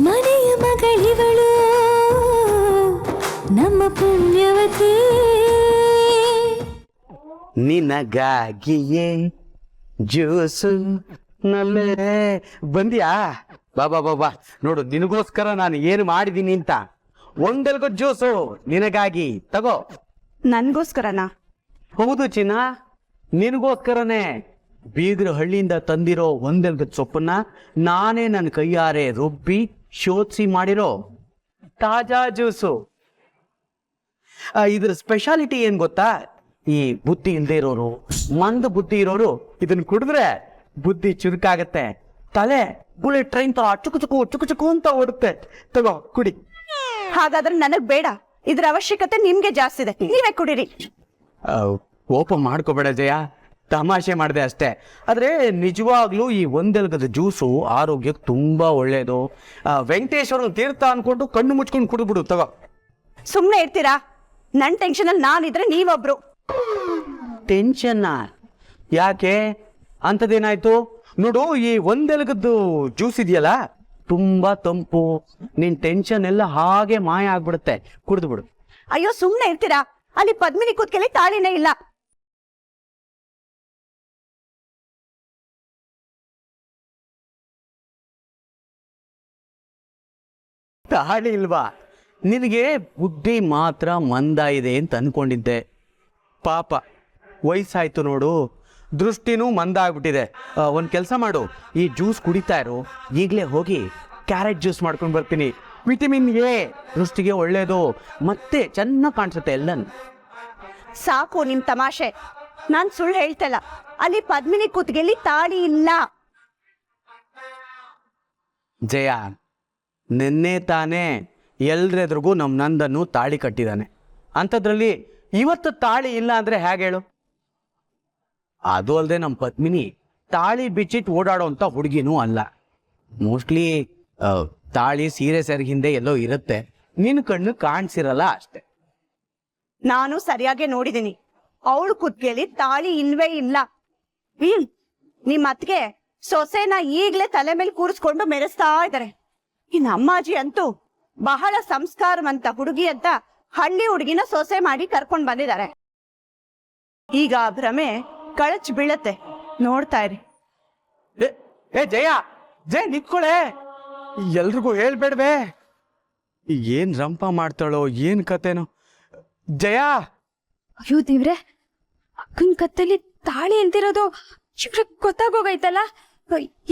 ಮನೆಯ ಮಗಳಿವಳು ನಮ್ಮ ಪುಣ್ಯವತಿ ನಿನಗಾಗಿಯೇ ಜ್ಯೂಸು ನಲ್ಲೇ ಬಂದ್ಯಾ ಬಾಬಾ ಬಾಬಾ ನೋಡು ನಿನಗೋಸ್ಕರ ನಾನು ಏನು ಮಾಡಿದೀನಿ ಅಂತ ಒಂದೆಲ್ಗೋ ಜ್ಯೂಸು ನಿನಗಾಗಿ ತಗೋ ನನ್ಗೋಸ್ಕರನಾ? ಹೌದು ಚಿನ್ನ ನಿನಗೋಸ್ಕರನೇ ಬೀದ್ರ ಹಳ್ಳಿಯಿಂದ ತಂದಿರೋ ಒಂದೆಲ್ಗ ಸೊಪ್ಪನ್ನ ನಾನೇ ನನ್ನ ಕೈಯಾರೆ ರುಬ್ಬಿ ಶೋಧಿಸಿ ಮಾಡಿರೋ ತಾಜಾ ಜ್ಯೂಸು. ಇದ್ರ ಸ್ಪೆಷಾಲಿಟಿ ಏನ್ ಗೊತ್ತಾ? ಈ ಬುದ್ಧಿ ಇಲ್ಲದೆ ಇರೋರು, ಮಂದ ಬುದ್ಧಿ ಇರೋರು ಇದನ್ನ ಕುಡಿದ್ರೆ ಬುದ್ಧಿ ಚುರುಕಾಗತ್ತೆ, ತಲೆ ಬುಲೆಟ್ ಟ್ರೈನ್ ತರ ಚುಕು ಚುಕು ಚುಕು ಚುಕು ಅಂತ ಓಡುತ್ತೆ. ತಗೋ ಕುಡಿ. ಹಾಗಾದ್ರೆ ನನಗ್ ಬೇಡ, ಇದ್ರ ಅವಶ್ಯಕತೆ ನಿಮ್ಗೆ ಜಾಸ್ತಿ ಇದೆ, ನೀವೇ ಕುಡೀರಿ. ಕೋಪ ಮಾಡ್ಕೋಬೇಡ ಜಯ, ತಮಾಷೆ ಮಾಡಿದೆ ಅಷ್ಟೇ. ಆದ್ರೆ ನಿಜವಾಗ್ಲೂ ಈ ಒಂದೆಲ್ಗದ ಜ್ಯೂಸು ಆರೋಗ್ಯಕ್ಕೆ ತುಂಬಾ ಒಳ್ಳೇದು. ವೆಂಕಟೇಶ್ವರನ ತೀರ್ಥ ಅನ್ಕೊಂಡು ಕಣ್ಣು ಮುಚ್ಕೊಂಡು ಕುಡಿದ್ಬಿಡು. ತಗೋ. ಸುಮ್ನೆ ಇರ್ತೀರಾ? ನನ್ ಟೆನ್ಷನ್ ಅಲ್ಲಿ ನಾನಿದ್ರೆ ನೀವೊಬ್ರು. ಟೆನ್ಷನ್ ಯಾಕೆ? ಅಂಥದ್ದೇನಾಯ್ತು? ನೋಡು, ಈ ಒಂದೆಲಗದ್ದು ಜ್ಯೂಸ್ ಇದೆಯಲ್ಲ ತುಂಬಾ ತಂಪು, ನಿನ್ ಟೆನ್ಷನ್ ಎಲ್ಲ ಹಾಗೆ ಮಾಯ ಆಗ್ಬಿಡುತ್ತೆ. ಕುಡಿದು ಬಿಡು. ಅಯ್ಯೋ ಸುಮ್ನೆ ಇರ್ತೀರಾ? ಅಲ್ಲಿ ಪದ್ಮಿನಿ ಕೂತ್ಕೆಲಿ ತಾಳಿನೇ ಇಲ್ಲ. ತಾಳಿ ಇಲ್ವಾ? ನಿನಗೆ ಬುದ್ಧಿ ಮಾತ್ರ ಮಂದ ಇದೆ ಅಂತ ಅನ್ಕೊಂಡಿದ್ದೆ. ಪಾಪ ವಯಸ್ಸಾಯ್ತು ನೋಡು, ದೃಷ್ಟಿನೂ ಮಂದ ಆಗ್ಬಿಟ್ಟಿದೆ. ಒಂದು ಕೆಲಸ ಮಾಡು, ಈ ಜ್ಯೂಸ್ ಕುಡಿತಾ ಇರು, ಈಗಲೇ ಹೋಗಿ ಕ್ಯಾರೆಟ್ ಜ್ಯೂಸ್ ಮಾಡ್ಕೊಂಡು ಬರ್ತೀನಿ. ವಿಟಮಿನ್ ಎ ದೃಷ್ಟಿಗೆ ಒಳ್ಳೇದು, ಮತ್ತೆ ಚೆನ್ನಾಗಿ ಕಾಣಿಸುತ್ತೆ ಎಲ್ಲನೂ. ಸಾಕು ನಿಮ್ ತಮಾಷೆ. ನಾನ್ ಸುಳ್ಳು ಹೇಳ್ತಲ್ಲ, ಅಲ್ಲಿ ಪದ್ಮಿನಿ ಕೂತ್ಗೆಲಿ ತಾಳಿ ಇಲ್ಲ. ಜಯ, ನಿನ್ನೆ ತಾನೇ ಎಲ್ರೆದ್ರಿಗೂ ನಮ್ಮ ನಂದನ್ನು ತಾಳಿ ಕಟ್ಟಿದ್ದಾನೆ. ಅಂಥದ್ರಲ್ಲಿ ಇವತ್ತು ತಾಳಿ ಇಲ್ಲ ಅಂದ್ರೆ ಹೇಗೆ ಹೇಳು? ಅದು ಅಲ್ಲದೆ ನಮ್ಮ ಪದ್ಮಿನಿ ತಾಳಿ ಬಿಚ್ಚಿಟ್ಟು ಓಡಾಡೋ ಅಂತ ಹುಡುಗಿನೂ ಅಲ್ಲ. ಮೋಸ್ಟ್ಲಿ ತಾಳಿ ಸೀರೆ ಸೆರಗಿ ಹಿಂದೆ ಎಲ್ಲೋ ಇರುತ್ತೆ, ನಿನ್ನ ಕಣ್ಣು ಕಾಣಿಸಿರಲ್ಲ ಅಷ್ಟೆ. ನಾನು ಸರಿಯಾಗಿ ನೋಡಿದೀನಿ, ಅವಳು ಕುತ್ಗೆಲಿ ತಾಳಿ ಇಲ್ವೇ ಇಲ್ಲ. ನಿಮ್ ಅತ್ಗೆ ಸೊಸೆನ ಈಗ್ಲೇ ತಲೆ ಮೇಲೆ ಕೂರಿಸ್ಕೊಂಡು ಮೆರೆಸ್ತಾ ಇದ್ದಾರೆ. ಇನ್ ಅಮ್ಮಾಜಿ ಅಂತೂ ಬಹಳ ಸಂಸ್ಕಾರವಂತ ಹುಡುಗಿ ಅಂತ ಹಳ್ಳಿ ಹುಡುಗಿನ ಸೊಸೆ ಮಾಡಿ ಕರ್ಕೊಂಡ್ ಬಂದಿದ್ದಾರೆ. ಈಗ ಭ್ರಮೆ ಕಳಚ್ ಬೀಳತ್ತೆ, ನೋಡ್ತಾ ಇರಿ. ಏ ಜಯ, ಜಯ ನಿತ್ಕೊಳೆ, ಎಲ್ರಿಗೂ ಹೇಳ್ಬೇಡ್ವೆ. ಏನ್ ರಂಪ ಮಾಡ್ತಾಳೋ ಏನ್ ಕತೆನೋ. ಜಯ, ಅಯ್ಯೋ ದೇವ್ರೆ, ಅಕ್ಕನ ಕತ್ತಲ್ಲಿ ತಾಳಿ ಅಂತಿರೋದು ಇವ್ರಿಗೆ ಗೊತ್ತಾಗೋಗೈತಲ್ಲ.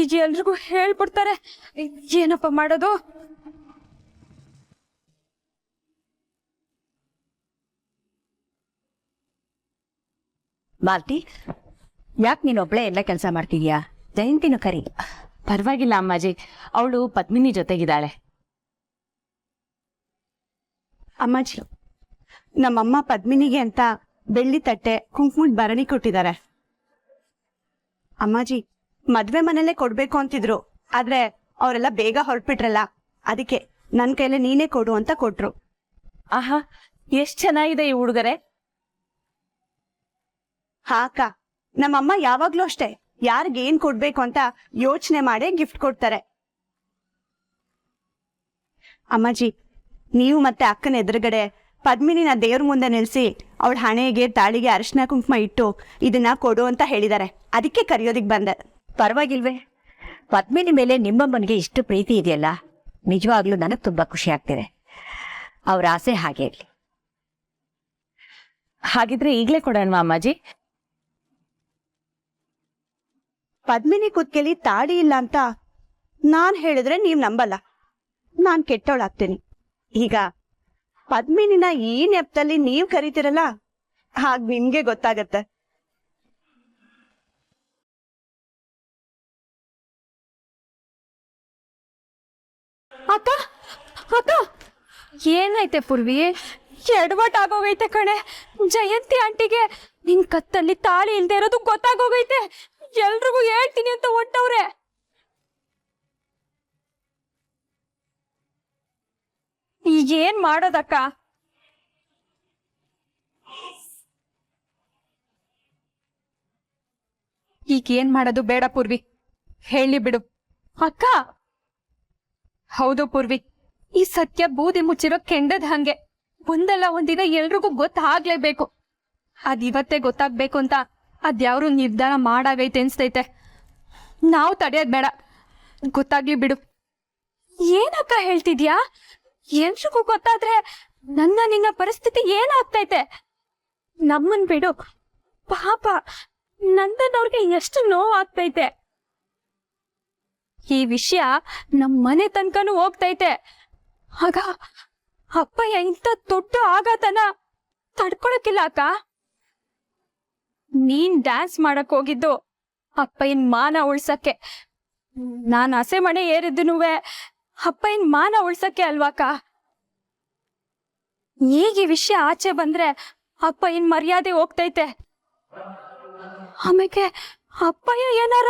ಈಗ ಎಲ್ರಿಗೂ ಹೇಳ್ಬಿಡ್ತಾರೆ, ಏನಪ್ಪ ಮಾಡೋದು? ಮಾಲ್ತಿ, ಯಾಕೆ ನೀನೊಬ್ಳೆ ಎಲ್ಲ ಕೆಲಸ ಮಾಡ್ತಿದ್ಯಾ? ಜಯಂತಿನೂ ಕರಿ. ಪರವಾಗಿಲ್ಲ ಅಮ್ಮಾಜಿ, ಅವಳು ಪದ್ಮಿನಿ ಜೊತೆಗಿದ್ದಾಳೆ. ಅಮ್ಮಾಜಿ, ನಮ್ಮಮ್ಮ ಪದ್ಮಿನಿಗೆ ಅಂತ ಬೆಳ್ಳಿ ತಟ್ಟೆ ಕುಂಕುಮದ ಭರಣಿ ಕೊಟ್ಟಿದ್ದಾರೆ. ಅಮ್ಮಾಜಿ, ಮದ್ವೆ ಮನೆಯಲ್ಲೇ ಕೊಡ್ಬೇಕು ಅಂತಿದ್ರು, ಆದ್ರೆ ಅವರೆಲ್ಲ ಬೇಗ ಹೊರಟ್ಬಿಟ್ರಲ್ಲ, ಅದಕ್ಕೆ ನನ್ ಕೈಲೇ ನೀನೇ ಕೊಡು ಅಂತ ಕೊಟ್ರು. ಆಹಾ, ಎಷ್ಟ್ ಚೆನ್ನಾಗಿದೆ ಈ ಉಡುಗೊರೆ. ಹಾ ಅಕ್ಕ, ನಮ್ಮಮ್ಮ ಯಾವಾಗ್ಲೂ ಅಷ್ಟೇ ಯಾರಿಗ ಏನ್ ಕೊಡ್ಬೇಕು ಅಂತ ಯೋಚನೆ ಮಾಡಿ ಗಿಫ್ಟ್ ಕೊಡ್ತಾರೆ. ಅಮ್ಮಾಜಿ, ನೀವು ಮತ್ತೆ ಅಕ್ಕನ ಎದುರುಗಡೆ ಪದ್ಮಿನಿನ ದೇವ್ರ ಮುಂದೆ ನಿಲ್ಸಿ ಅವಳ ಹಣೆಗೆ ತಾಳಿಗೆ ಅರಿಶಿನ ಕುಂಕುಮ ಇಟ್ಟು ಇದನ್ನ ಕೊಡು ಅಂತ ಹೇಳಿದ್ದಾರೆ, ಅದಕ್ಕೆ ಕರೆಯೋದಿಕ್ ಬಂದೆ. ಪರವಾಗಿಲ್ವೇ? ಪದ್ಮಿನಿ ಮೇಲೆ ನಿಮ್ಮಮ್ಮನಿಗೆ ಇಷ್ಟು ಪ್ರೀತಿ ಇದೆಯಲ್ಲ, ನಿಜವಾಗ್ಲೂ ನನಗೆ ತುಂಬಾ ಖುಷಿ ಆಗ್ತಿದೆ. ಅವ್ರ ಆಸೆ ಹಾಗೆ ಇರ್ಲಿ. ಹಾಗಿದ್ರೆ ಈಗ್ಲೇ ಕೊಡೋಣವಾ ಅಮ್ಮಾಜಿ? ಪದ್ಮಿನಿ ಕುತ್ಕೆಲಿ ತಾಳಿ ಇಲ್ಲ ಅಂತ ನಾನ್ ಹೇಳಿದ್ರೆ ನೀವ್ ನಂಬಲ್ಲ, ನಾನ್ ಕೆಟ್ಟವಳಾಗ್ತೀನಿ. ಈಗ ಪದ್ಮಿನಿನ ಈ ನೆಪದಲ್ಲಿ ನೀವ್ ಕರಿತಿರಲ್ಲ, ಹಾಗ್ ನಿಮ್ಗೆ ಗೊತ್ತಾಗತ್ತೆ. ಅಕ್ಕ ಅಕ್ಕ, ಏನಾಯ್ತೆ ಪೂರ್ವಿ? ಎಡವಟ್ ಆಗೋಗೈತೆ ಕಣೆ. ಜಯಂತಿ ಆಂಟಿಗೆ ನಿನ್ ಕತ್ತಲ್ಲಿ ತಾಳಿ ಇಲ್ದೇ ಇರೋದು ಗೊತ್ತಾಗೋಗೈತೆ. ಎಲ್ರಿಗೂ ಹೇಳ್ತೀನಿ ಅಂತ ಹೊಟ್ಟವ್ರೆ. ಏನ್ ಮಾಡೋದಕ್ಕ? ಈಗ ಏನ್ ಮಾಡೋದು ಬೇಡ ಪೂರ್ವಿ, ಹೇಳಿ ಬಿಡು. ಅಕ್ಕ ಹೌದು ಪೂರ್ವಿ, ಈ ಸತ್ಯ ಬೂದಿ ಮುಚ್ಚಿರೋ ಕೆಂಡದ ಹಂಗೆ ಒಂದಲ್ಲ ಒಂದಿನ ಎಲ್ರಿಗೂ ಗೊತ್ತಾಗ್ಲೇಬೇಕು. ಅದಿವತ್ತೇ ಗೊತ್ತಾಗ್ಬೇಕು ಅಂತ ಅದ್ಯಾವ್ರು ನಿರ್ಧಾರ ಮಾಡಾಗೈತೆ ಅನ್ಸ್ತೈತೆ. ನಾವು ತಡೆಯೋದ್ ಬೇಡ, ಗೊತ್ತಾಗ್ಲಿ ಬಿಡು. ಏನಕ್ಕ ಹೇಳ್ತಿದ್ಯಾ? ಎಲ್ರಿಗೂ ಗೊತ್ತಾದ್ರೆ ನಿನ್ನ ಪರಿಸ್ಥಿತಿ ಏನಾಗ್ತೈತೆ? ನಮ್ಮನ್ ಬಿಡು, ಪಾಪ ನಂದನ್ ಅವ್ರಿಗೆ ಎಷ್ಟು ನೋವಾಗ್ತೈತೆ. ಈ ವಿಷಯ ನಮ್ ಮನೆ ತನಕನೂ ಹೋಗ್ತೈತೆ. ಆಗ ಅಪ್ಪಯ್ಯ ಇಂಥ ದೊಡ್ಡ ಆಘಾತನ ತಡ್ಕೊಳಕ್ಕಿಲ್ಲ ಅಕ್ಕ. ನೀನ್ ಡ್ಯಾನ್ಸ್ ಮಾಡಕ್ ಹೋಗಿದ್ದು ಅಪ್ಪಯ್ಯನ್ ಮಾನ ಉಳ್ಸಕ್ಕೆ. ನಾನ್ ಹಸೆ ಮನೆ ಏರಿದ್ನುವೆ ಅಪ್ಪಯ್ಯನ್ ಮಾನ ಉಳ್ಸಕ್ಕೆ ಅಲ್ವಾಕ. ಈಗ ಈ ವಿಷಯ ಆಚೆ ಬಂದ್ರೆ ಅಪ್ಪಯ್ಯನ್ ಮರ್ಯಾದೆ ಹೋಗ್ತೈತೆ. ಆಮೇಲೆ ಅಪ್ಪಯ್ಯ ಏನಾರ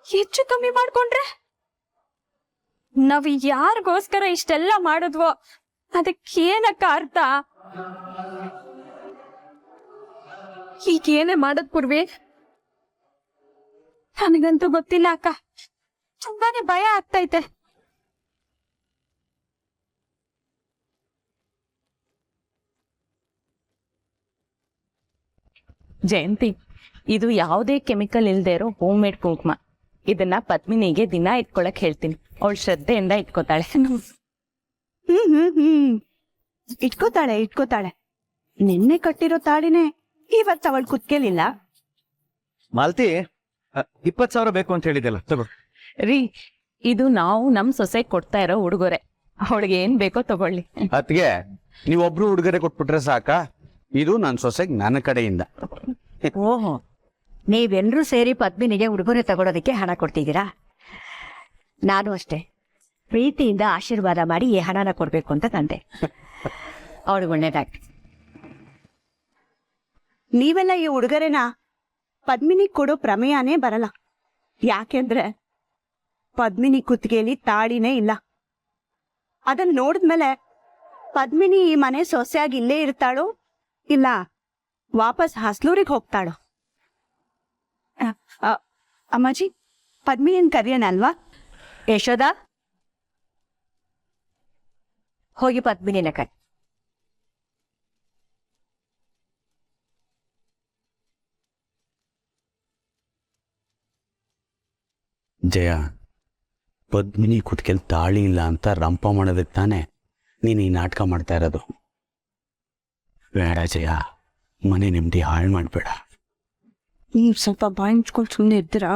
ಹೆಚ್ಚು ಕಮ್ಮಿ ಮಾಡ್ಕೊಂಡ್ರೆ ನಾವ್ ಯಾರಿಗೋಸ್ಕರ ಇಷ್ಟೆಲ್ಲ ಮಾಡಿದ್ವೋ ಅದಕ್ಕೇನಕ್ಕ ಅರ್ಥ? ಈಗೇನೇ ಮಾಡದ್ ಪೂರ್ವಿ? ನನಗಂತೂ ಗೊತ್ತಿಲ್ಲ ಅಕ್ಕ, ತುಂಬಾನೇ ಭಯ ಆಗ್ತೈತೆ. ಜಯಂತಿ, ಇದು ಯಾವುದೇ ಕೆಮಿಕಲ್ ಇಲ್ದೇ ಇರೋ ಹೋಮ್ ಮೇಡ್ ಕುಂಕುಮ. ಇದನ್ನ ಪದ್ಮಿನಿಗೆ ದಿನ ಇಟ್ಕೊಳಕ್ ಹೇಳ್ತೀನಿ, ಅವಳು ಶ್ರದ್ಧೆಯಿಂದ ಇಟ್ಕೋತಾಳೆ. ಇಟ್ಕೋತಾಳೆ. ನಿನ್ನೆ ಕಟ್ಟಿರೋ ತಾಳಿನೇ ಇವತ್ತು ಅವಳು ಕುತ್ಕೇಲಿಲ್ಲ. ಮಾಲ್ತಿ 20,000 ಬೇಕು ಅಂತ ಹೇಳಿದೆಲ್ಲ ತಗೋ. ರೀ, ಇದು ನಾವು ನಮ್ ಸೊಸೆ ಕೊಡ್ತಾ ಇರೋ ಉಡುಗೊರೆ. ಅವಳಿಗೆ ಏನ್ ಬೇಕೋ ತಗೊಳ್ಳಿ. ಅದಕ್ಕೆ ನೀವೊಬ್ರು ಉಡುಗೊರೆ ಕೊಟ್ಬಿಟ್ರೆ ಸಾಕ? ಇದು ನನ್ನ ಸೊಸೆಗೆ ನನ್ನ ಕಡೆಯಿಂದ. ಓಹೋ, ನೀವೆಲ್ಲರೂ ಸೇರಿ ಪದ್ಮಿನಿಗೆ ಉಡುಗೊರೆ ತಗೊಳೋದಕ್ಕೆ ಹಣ ಕೊಡ್ತಿದ್ದೀರಾ? ನಾನು ಅಷ್ಟೇ ಪ್ರೀತಿಯಿಂದ ಆಶೀರ್ವಾದ ಮಾಡಿ ಈ ಹಣನ ಕೊಡ್ಬೇಕು ಅಂತ ತಂದೆ. ಅವಳು ಒಳ್ಳೇದಾಗ್ಲಿ. ನೀವೆಲ್ಲ ಈ ಉಡುಗೊರೆನ ಪದ್ಮಿನಿ ಕೊಡೋ ಪ್ರಮೇಯನೇ ಬರಲ್ಲ. ಯಾಕೆಂದ್ರೆ ಪದ್ಮಿನಿ ಕುತ್ತಿಗೆಯಲ್ಲಿ ತಾಳಿನೇ ಇಲ್ಲ. ಅದನ್ನ ನೋಡಿದ್ಮೇಲೆ ಪದ್ಮಿನಿ ಈ ಮನೆ ಸೊಸೆಯಾಗಿ ಇಲ್ಲೇ ಇರ್ತಾಳೋ ಇಲ್ಲ ವಾಪಸ್ ಹಸ್ಲೂರಿಗೆ ಹೋಗ್ತಾಳೋ? ಅಮ್ಮಾಜಿ, ಪದ್ಮಿನಿನ್ ಕರೆಯೋಣ ಅಲ್ವಾ? ಯಶೋದ, ಹೋಗಿ ಪದ್ಮಿನಿನ ಕೈ. ಜಯ, ಪದ್ಮಿನಿ ಕುತ್ಕೆಲ್ ತಾಳಿ ಇಲ್ಲ ಅಂತ ರಂಪ ಮಾಡೋದಕ್ಕೆ ತಾನೆ ನೀನು ಈ ನಾಟಕ ಮಾಡ್ತಾ ಇರೋದು. ಬೇಡ ಜಯ, ಮನೆ ನೆಮ್ಮದಿ ಹಾಳು ಮಾಡಬೇಡ. ನೀವು ಸ್ವಲ್ಪ ಬಾಯಿ ಮುಚ್ಕೊಂಡು ಸುಮ್ಮನೆ ಇರ್ತೀರಾ?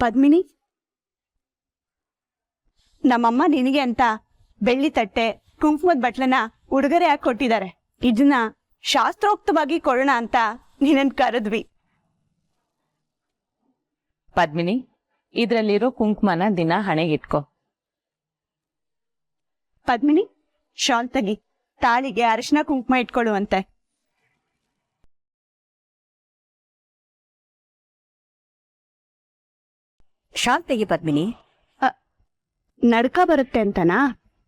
ಪದ್ಮಿನಿ, ನಮ್ಮಮ್ಮ ನಿನಗೆ ಅಂತ ಬೆಳ್ಳಿ ತಟ್ಟೆ ಕುಂಕುಮದ ಬಟ್ಲನ್ನ ಉಡುಗೊರೆ ಹಾಕಿ ಕೊಟ್ಟಿದ್ದಾರೆ. ಇದನ್ನ ಶಾಸ್ತ್ರೋಕ್ತವಾಗಿ ಕೊಡೋಣ ಅಂತ ನಿನ್ನನ್ ಕರೆದ್ವಿ. ಪದ್ಮಿನಿ, ಇದ್ರಲ್ಲಿರೋ ಕುಂಕುಮನ ದಿನ ಹಣೆಗಿಟ್ಕೋ. ಪದ್ಮಿನಿ, ಶಾಲ್ ತೆಗಿ, ತಾಳಿಗೆ ಅರಿಶಿನ ಕುಂಕುಮ ಇಟ್ಕೊಳ್ಳುವಂತೆ. ಶಾಂತ್ ತೆಗಿ ಪದ್ಮಿನಿ. ನಡ್ಕ ಬರುತ್ತೆ ಅಂತನಾ?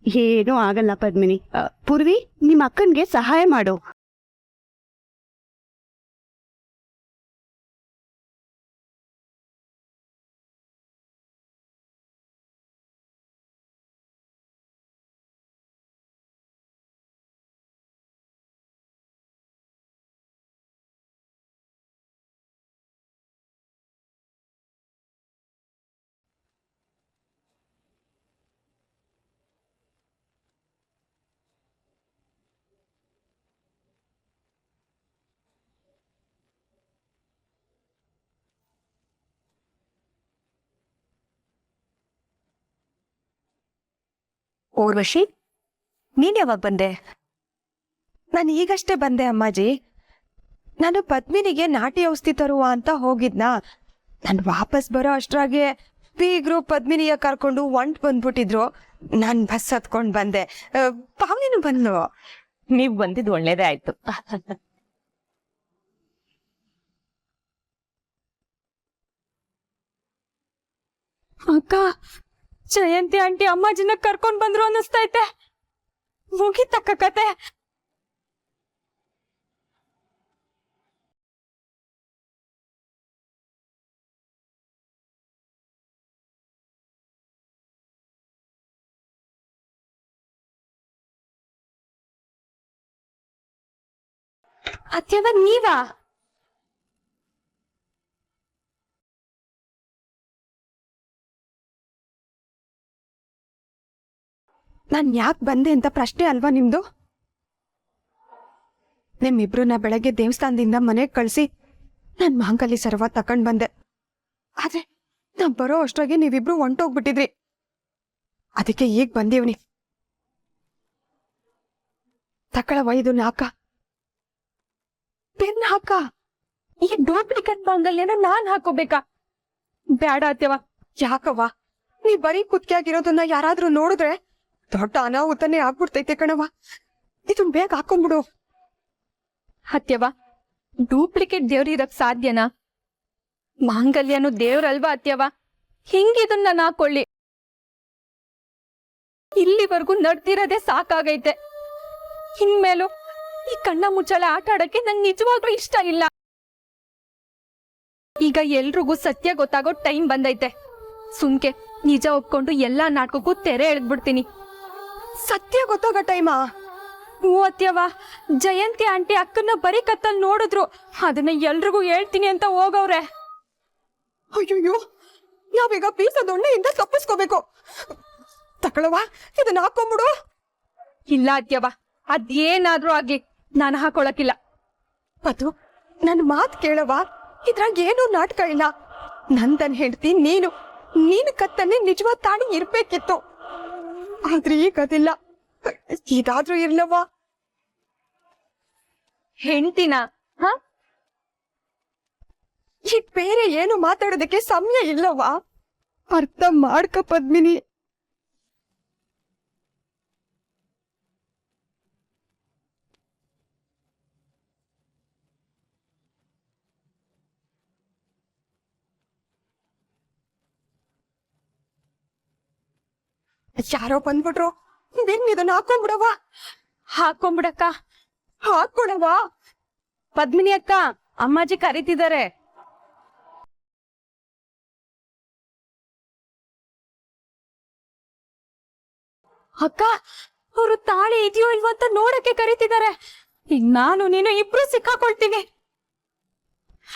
ಏನೂ ಆಗಲ್ಲ ಪದ್ಮಿನಿ. ಪೂರ್ವಿ, ನಿಮ್ಮ ಅಕ್ಕನ್ಗೆ ಸಹಾಯ ಮಾಡು. ಊರ್ವಶಿ, ನೀನ್ ಯಾವಾಗ ಬಂದೆ? ನಾನು ಈಗಷ್ಟೇ ಬಂದೆ ಅಮ್ಮಾಜಿ. ನಾನು ಪದ್ಮಿನಿಗೆ ನಾಟಿ ಔಷಧಿ ತರುವ ಅಂತ ಹೋಗಿದ್ನಾ. ನಾನು ವಾಪಸ್ ಬರೋ ಅಷ್ಟ್ರಾಗೆ ಬೀಗ್ರು ಪದ್ಮಿನಿಯ ಕರ್ಕೊಂಡು ಒಂಟ್ ಬಂದ್ಬಿಟ್ಟಿದ್ರು. ನಾನು ಬಸ್ ಹತ್ಕೊಂಡು ಬಂದೆ. ಪಾವನಿನೂ ಬಂದ್ಲು. ನೀವ್ ಬಂದಿದ್ ಒಳ್ಳೇದೇ ಆಯ್ತು. ಅಕ್ಕ, ಜಯಂತಿ ಆಂಟಿ ಅಮ್ಮಾಜಿನ ಕರ್ಕೊಂಡ್ ಬಂದ್ರು ಅನ್ನಿಸ್ತೈತೆ. ಮುಗಿತಕ್ಕ ಕತೆ. ಅತ್ಯವ ನೀವಾ? ನಾನ್ ಯಾಕೆ ಬಂದೆ ಅಂತ ಪ್ರಶ್ನೆ ಅಲ್ವಾ ನಿಮ್ದು? ನಿಮ್ಮಿಬ್ರನ್ನ ಬೆಳಗ್ಗೆ ದೇವಸ್ಥಾನದಿಂದ ಮನೆಗೆ ಕಳಿಸಿ ನನ್ ಮಾಂಗಲ್ಯ ಸರ್ವ ತಕೊಂಡ್ ಬಂದೆ. ಆದ್ರೆ ನಾನ್ ಬರೋ ಅಷ್ಟ್ರಾಗೆ ನೀವಿಬ್ರು ಹೊಂಟೋಗ್ಬಿಟ್ಟಿದ್ರಿ. ಅದಕ್ಕೆ ಈಗ ಬಂದೀವ್ನಿ. ತಕ್ಕಳವ ಇದನ್ನ ಹಾಕ, ಪೆನ್ ಹಾಕ. ಈ ಡೂಪ್ಲಿಕೇಟ್ ಮಾಂಗಲ್ಯನ ನಾನ್ ಹಾಕೋಬೇಕಾ? ಬೇಡ ಅತ್ಯವ. ಯಾಕವ್ವ, ನೀ ಬರೀ ಕುತ್ಕೆ ಆಗಿರೋದನ್ನ ಯಾರಾದ್ರೂ ನೋಡಿದ್ರೆ ದೊಡ್ಡ ಅನಾಹುತನೇ ಆಗ್ಬಿಡ್ತೈತೆ ಕಣವ. ಇದನ್ ಬೇಗ ಹಾಕೊಂಡ್ಬಿಡು. ಅತ್ಯವ, ಡೂಪ್ಲಿಕೇಟ್ ದೇವ್ರ ಇರಕ್ ಸಾಧ್ಯನಾ? ಮಾಂಗಲ್ಯನು ದೇವ್ರಲ್ವಾ ಅತ್ಯವ? ಹಿಂಗಿದನ್ನ ನಾನು ಹಾಕೊಳ್ಳಿ. ಇಲ್ಲಿವರೆಗೂ ನಡ್ದಿರೋದೇ ಸಾಕಾಗೈತೆ. ಇನ್ಮೇಲೂ ಈ ಕಣ್ಣ ಮುಚ್ಚಾಲೆ ಆಟ ಆಡಕ್ಕೆ ನಂಗೆ ನಿಜವಾಗ್ಲೂ ಇಷ್ಟ ಇಲ್ಲ. ಈಗ ಎಲ್ರಿಗೂ ಸತ್ಯ ಗೊತ್ತಾಗೋ ಟೈಮ್ ಬಂದೈತೆ. ಸುಮ್ಕೆ ನಿಜ ಒಪ್ಕೊಂಡು ಎಲ್ಲಾ ನಾಟಕಕ್ಕೂ ತೆರೆ ಎಳೆದ್ಬಿಡ್ತೀನಿ. ಸತ್ಯ ಗೊತ್ತಾಗ ಟೈಮಾ? ಹ್ಞೂ ಅತ್ಯವ, ಜಯಂತಿ ಆಂಟಿ ಅಕ್ಕನ್ನ ಬರೀ ಕತ್ತಲ್ ನೋಡಿದ್ರು. ಅದನ್ನ ಎಲ್ರಿಗೂ ಹೇಳ್ತೀನಿ ಅಂತ ಹೋಗವ್ರೆ. ಅಯ್ಯೋ, ನಾವೀಗ ಪೀಸ ದೊಣ್ಣೆಯಿಂದ ತಪ್ಪಿಸ್ಕೋಬೇಕು. ತಕ್ಕಳವ ಇದನ್ನ ಹಾಕೊಂಡ್ಬಿಡು. ಇಲ್ಲ ಅತ್ಯವ, ಅದೇನಾದ್ರೂ ಆಗ್ಲಿ ನಾನು ಹಾಕೊಳಕಿಲ್ಲ. ಅದು ನನ್ ಮಾತ್ ಕೇಳವ. ಇದ್ರಾಗ ಏನೂ ನಾಟಕ ಇಲ್ಲ. ನಂದನ್ ಹೆಂಡ್ತಿ ನೀನು ಕತ್ತನ್ನೇ ನಿಜವಾದ ತಾಳಿ ಇರ್ಬೇಕಿತ್ತು. ಆದ್ರೆ ಈಗ ಅದಿಲ್ಲ. ಇದಾದ್ರೂ ಇರ್ಲವ್ವ. ಹೆಂಡ್ತಿನ ಹ? ಈಗ ಬೇರೆ ಏನು ಮಾತಾಡೋದಕ್ಕೆ ಸಮಯ ಇಲ್ಲವ್ವ. ಅರ್ಥ ಮಾಡ್ಕ ಪದ್ಮಿನಿ. ಯಾರೋ ಬಂದ್ಬಿಟ್ರು. ಬಿನ್ ಇದನ್ನ ಹಾಕೊಂಡ್ಬಿಡವ. ಹಾಕೊಂಬಿಡಕ್ಕ. ಹಾಕೊಡವ. ಪದ್ಮಿನಿ ಅಕ್ಕ, ಅಮ್ಮಾಜಿ ಕರೀತಿದ್ದಾರೆ. ಅಕ್ಕ, ಅವರು ತಾಳಿ ಇದೆಯೋ ಇಲ್ವೋ ಅಂತ ನೋಡಕ್ಕೆ ಕರೀತಿದ್ದಾರೆ. ಈಗ ನಾನು ನೀನು ಇಬ್ರು ಸಿಕ್ಕಾಕೊಳ್ತೀವಿ.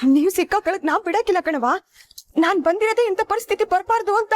ನೀವ್ ಸಿಕ್ಕಾಕೊಳಕ್ ನಾವ್ ಬಿಡಕ್ಕಿಲ್ಲ ಕಣವ. ನಾನ್ ಬಂದಿರೋದೇ ಇಂಥ ಪರಿಸ್ಥಿತಿ ಬರ್ಬಾರ್ದು ಅಂತ.